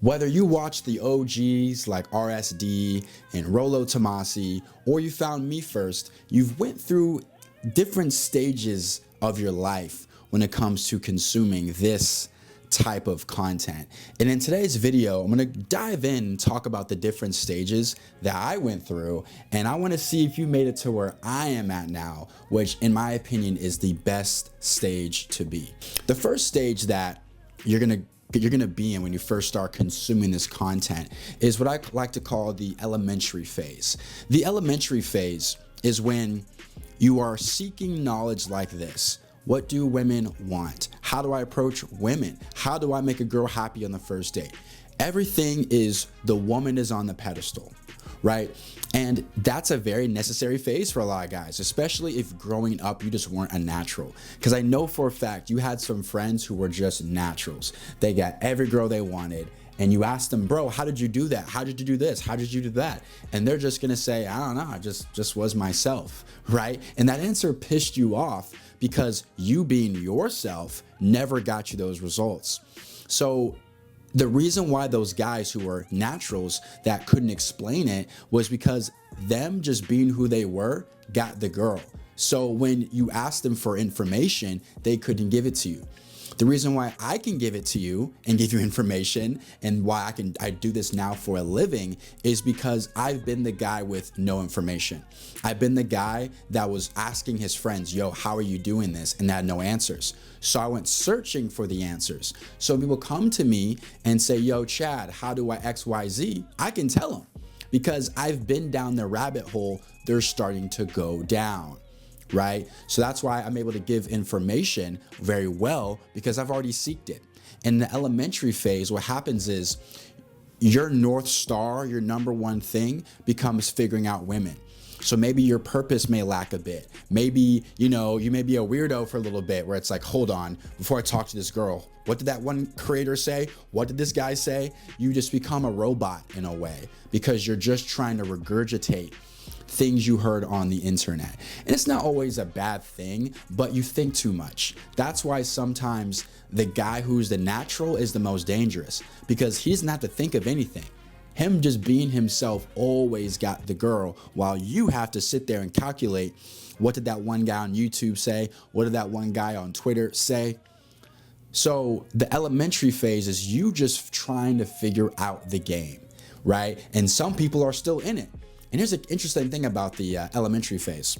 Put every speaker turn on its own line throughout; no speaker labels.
Whether you watch the OGs like RSD and Rolo Tomasi, or you found me first, you've went through different stages of your life when it comes to consuming this type of content. And in today's video, I'm gonna dive in and talk about the different stages that I went through, and I wanna see if you made it to where I am at now, which in my opinion is the best stage to be. The first stage that you're gonna be in when you first start consuming this content is what I like to call the elementary phase. The elementary phase is when you are seeking knowledge like this. What do women want? How do I approach women? How do I make a girl happy on the first date? Everything is the woman is on the pedestal, right? And that's a very necessary phase for a lot of guys, especially if growing up you just weren't a natural. Because I know for a fact you had some friends who were just naturals. They got every girl they wanted, and you asked them, bro, how did you do that? How did you do this? How did you do that? And they're just gonna say, I don't know, I just was myself, right? And that answer pissed you off because you being yourself never got you those results. So the reason why those guys who were naturals that couldn't explain it was because them just being who they were got the girl. So when you asked them for information, they couldn't give it to you. The reason why I can give it to you and give you information, and why I do this now for a living, is because I've been the guy with no information. I've been the guy that was asking his friends, yo, how are you doing this? And had no answers. So I went searching for the answers. So people come to me and say, yo, Chad, how do I XYZ? I can tell them because I've been down the rabbit hole they're starting to go down. Right? So that's why I'm able to give information very well, because I've already seeked it. In the elementary phase, what happens is your North Star, your number one thing, becomes figuring out women. So maybe your purpose may lack a bit. Maybe, you may be a weirdo for a little bit where it's like, hold on, before I talk to this girl, what did that one creator say? What did this guy say? You just become a robot in a way because you're just trying to regurgitate things you heard on the internet. And it's not always a bad thing, but you think too much. That's why sometimes the guy who's the natural is the most dangerous, because he doesn't have to think of anything. Him just being himself always got the girl, while you have to sit there and calculate, what did that one guy on YouTube say? What did that one guy on Twitter say? So the elementary phase is you just trying to figure out the game, right? And some people are still in it. And here's an interesting thing about the elementary phase.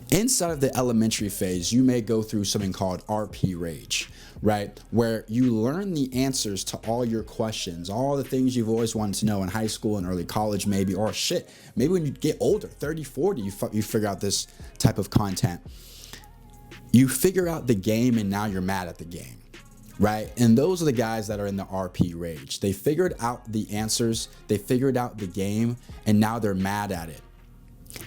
Inside of the elementary phase, you may go through something called RP rage, right? Where you learn the answers to all your questions, all the things you've always wanted to know in high school and early college maybe, or shit, maybe when you get older, 30, 40, you figure out this type of content. You figure out the game and now you're mad at the game. Right? And those are the guys that are in the RP rage. They figured out the answers, they figured out the game, and now they're mad at it.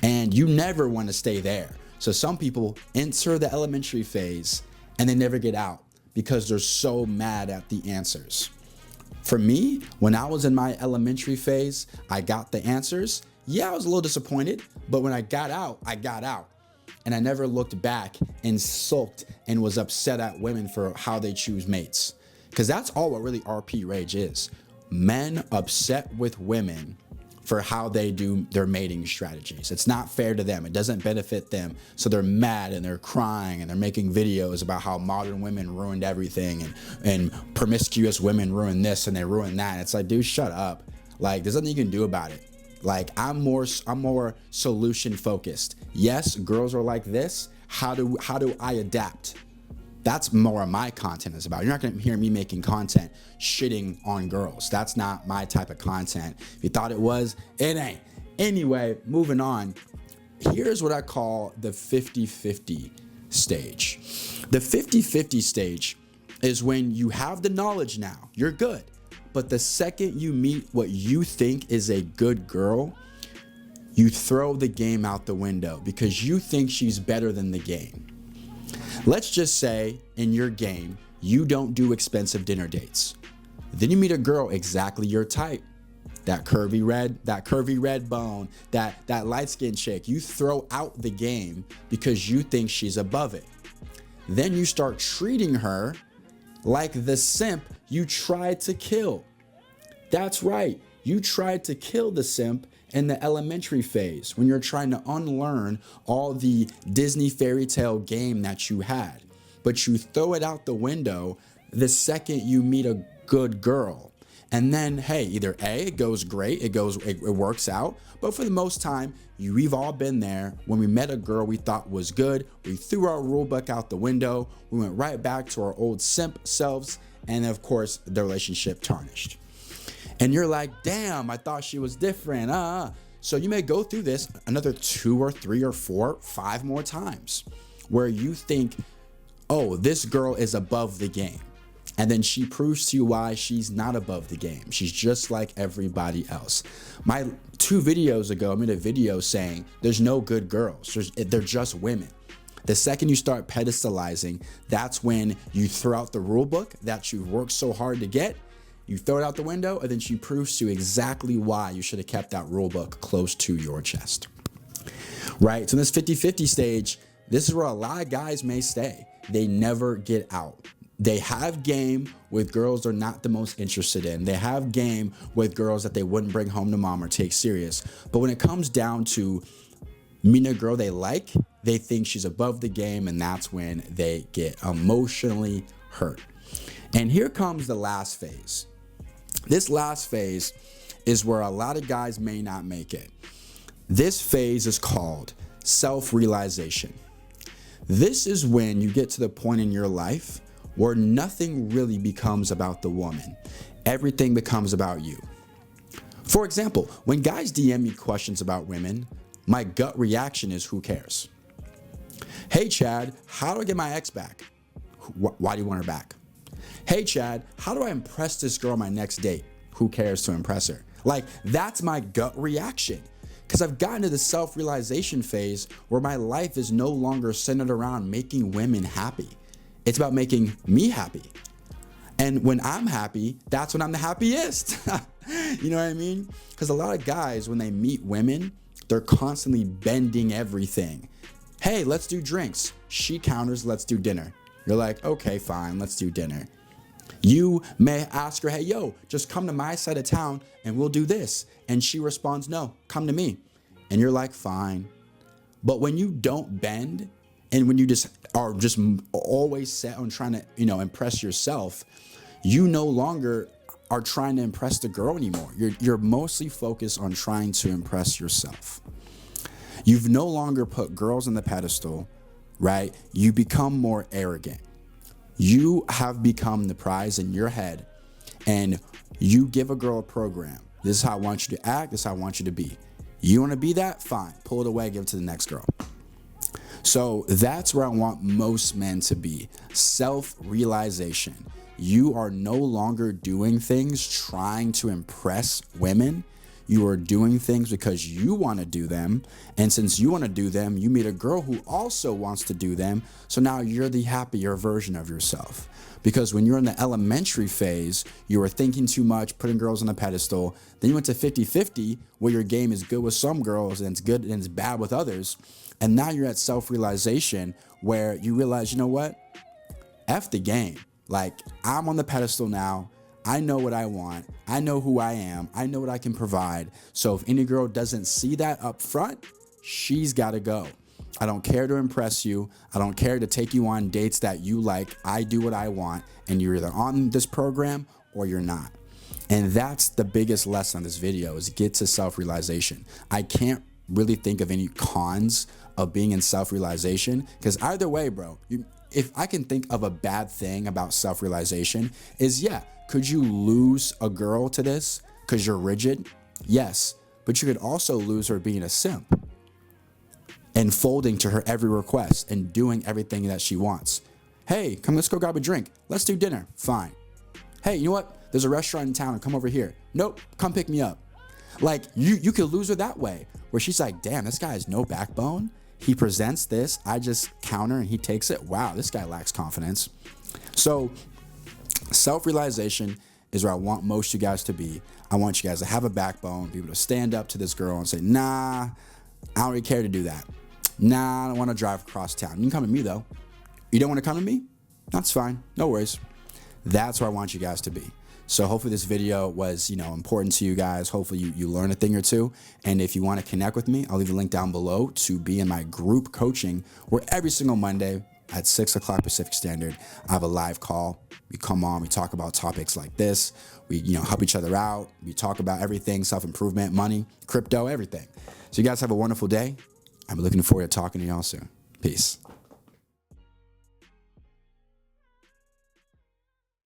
And you never want to stay there. So some people enter the elementary phase and they never get out because they're so mad at the answers. For me, when I was in my elementary phase, I got the answers. Yeah, I was a little disappointed, but when I got out, I got out. And I never looked back and sulked and was upset at women for how they choose mates. Because that's all what really RP rage is. Men upset with women for how they do their mating strategies. It's not fair to them. It doesn't benefit them. So they're mad and they're crying and they're making videos about how modern women ruined everything and promiscuous women ruined this and they ruined that. And it's like, dude, shut up. Like, there's nothing you can do about it. Like, I'm more solution focused. Yes, girls are like this. How do I adapt? That's more of my content is about. You're not gonna hear me making content shitting on girls. That's not my type of content. If you thought it was, it ain't. Anyway, moving on. Here's what I call the 50-50 stage. The 50-50 stage is when you have the knowledge now. You're good. But the second you meet what you think is a good girl, you throw the game out the window because you think she's better than the game. Let's just say in your game, you don't do expensive dinner dates. Then you meet a girl exactly your type. That curvy red bone, that light-skinned chick. You throw out the game because you think she's above it. Then you start treating her like the simp you tried to kill. That's right. You tried to kill the simp in the elementary phase when you're trying to unlearn all the Disney fairy tale game that you had. But you throw it out the window the second you meet a good girl. And then, hey, either A, it goes great, it works out. But for the most time, we've all been there. When we met a girl we thought was good, we threw our rule book out the window, we went right back to our old simp selves, and of course, the relationship tarnished. And you're like, damn, I thought she was different. So you may go through this another 2 or 3 or 4, 5 more times where you think, oh, this girl is above the game. And then she proves to you why she's not above the game. She's just like everybody else. My 2 videos ago, I made a video saying there's no good girls. They're just women. The second you start pedestalizing, that's when you throw out the rule book that you've worked so hard to get. You throw it out the window, and then she proves to you exactly why you should have kept that rule book close to your chest. Right? So in this 50-50 stage, this is where a lot of guys may stay. They never get out. They have game with girls they're not the most interested in. They have game with girls that they wouldn't bring home to mom or take serious. But when it comes down to meeting a girl they like, they think she's above the game, and that's when they get emotionally hurt. And here comes the last phase. This last phase is where a lot of guys may not make it. This phase is called self-realization. This is when you get to the point in your life where nothing really becomes about the woman. Everything becomes about you. For example, when guys DM me questions about women, my gut reaction is, who cares? Hey Chad, how do I get my ex back? Why do you want her back? Hey Chad, how do I impress this girl on my next date? Who cares to impress her? Like, that's my gut reaction. Because I've gotten to the self-realization phase where my life is no longer centered around making women happy. It's about making me happy. And when I'm happy, that's when I'm the happiest. You know what I mean? Because a lot of guys, when they meet women, they're constantly bending everything. Hey, let's do drinks. She counters, let's do dinner. You're like, okay, fine, let's do dinner. You may ask her, hey, yo, just come to my side of town and we'll do this. And she responds, no, come to me. And you're like, fine. But when you don't bend, and when you just are just always set on trying to, impress yourself, you no longer are trying to impress the girl anymore. You're mostly focused on trying to impress yourself. You've no longer put girls on the pedestal, right? You become more arrogant. You have become the prize in your head, and you give a girl a program. This is how I want you to act. This is how I want you to be. You want to be that? Fine. Pull it away, give it to the next girl. So that's where I want most men to be. Self-realization. You are no longer doing things trying to impress women. You are doing things because you want to do them. And since you want to do them, you meet a girl who also wants to do them. So now you're the happier version of yourself. Because when you're in the elementary phase, you were thinking too much, putting girls on a pedestal. Then you went to 50-50, where your game is good with some girls and it's good and it's bad with others. And now you're at self-realization, where you realize, you know what? F the game. Like, I'm on the pedestal now. I know what I want. I know who I am. I know what I can provide. So if any girl doesn't see that up front, she's got to go. I don't care to impress you. I don't care to take you on dates that you like. I do what I want, and you're either on this program or you're not. And that's the biggest lesson of this video, is get to self-realization. I can't really think of any cons of being in self-realization, because either way, bro, if I can think of a bad thing about self-realization is, yeah, could you lose a girl to this because you're rigid? Yes, but you could also lose her being a simp and folding to her every request and doing everything that she wants. Hey, come, let's go grab a drink. Let's do dinner. Fine. Hey, you know what? There's a restaurant in town. Come over here. Nope, come pick me up. Like, you could lose her that way, where she's like, damn, this guy has no backbone. He presents this, I just counter and he takes it. Wow, this guy lacks confidence. So self-realization is where I want most of you guys to be. I want you guys to have a backbone, be able to stand up to this girl and say, nah, I don't really care to do that. Nah, I don't want to drive across town. You can come to me though. You don't want to come to me? That's fine, no worries. That's where I want you guys to be. So hopefully this video was, important to you guys. Hopefully you learn a thing or two. And if you want to connect with me, I'll leave a link down below to be in my group coaching, where every single Monday at 6 o'clock Pacific Standard, I have a live call. We come on, we talk about topics like this. We, help each other out. We talk about everything, self-improvement, money, crypto, everything. So you guys have a wonderful day. I'm looking forward to talking to y'all soon. Peace.